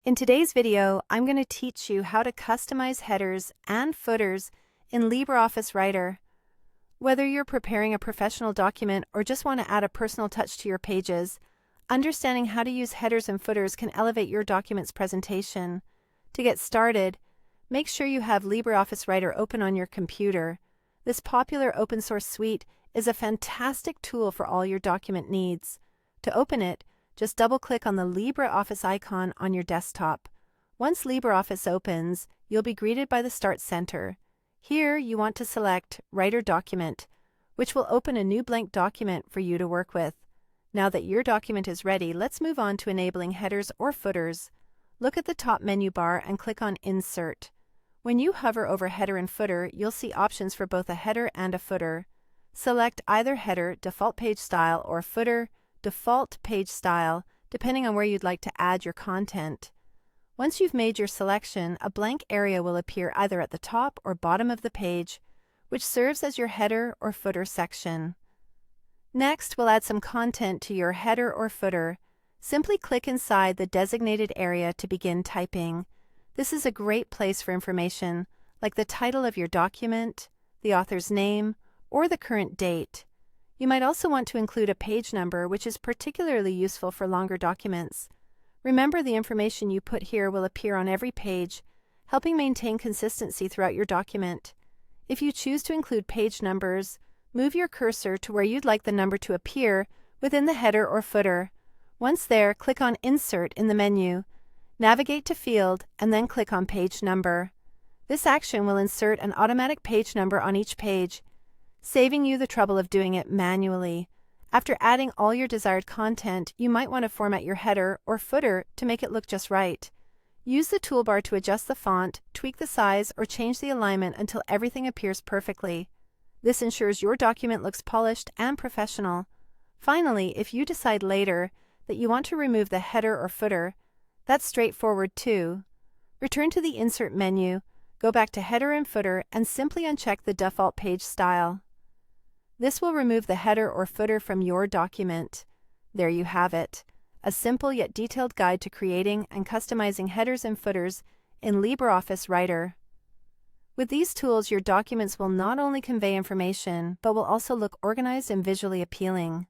In today's video, I'm going to teach you how to customize headers and footers in LibreOffice Writer. Whether you're preparing a professional document or just want to add a personal touch to your pages, understanding how to use headers and footers can elevate your document's presentation. To get started, make sure you have LibreOffice Writer open on your computer. This popular open source suite is a fantastic tool for all your document needs. To open it, just double-click on the LibreOffice icon on your desktop. Once LibreOffice opens, you'll be greeted by the Start Center. Here, you want to select Writer Document, which will open a new blank document for you to work with. Now that your document is ready, let's move on to enabling headers or footers. Look at the top menu bar and click on Insert. When you hover over header and footer, you'll see options for both a header and a footer. Select either header, default page style, or footer, default page style, depending on where you'd like to add your content. Once you've made your selection, a blank area will appear either at the top or bottom of the page, which serves as your header or footer section. Next, we'll add some content to your header or footer. Simply click inside the designated area to begin typing. This is a great place for information, like the title of your document, the author's name, or the current date. You might also want to include a page number, which is particularly useful for longer documents. Remember, the information you put here will appear on every page, helping maintain consistency throughout your document. If you choose to include page numbers, move your cursor to where you'd like the number to appear within the header or footer. Once there, click on Insert in the menu. Navigate to Field, and then click on Page Number. This action will insert an automatic page number on each page, saving you the trouble of doing it manually. After adding all your desired content, you might want to format your header or footer to make it look just right. Use the toolbar to adjust the font, tweak the size, or change the alignment until everything appears perfectly. This ensures your document looks polished and professional. Finally, if you decide later that you want to remove the header or footer, that's straightforward too. Return to the Insert menu, go back to Header and Footer, and simply uncheck the default page style. This will remove the header or footer from your document. There you have it, a simple yet detailed guide to creating and customizing headers and footers in LibreOffice Writer. With these tools, your documents will not only convey information, but will also look organized and visually appealing.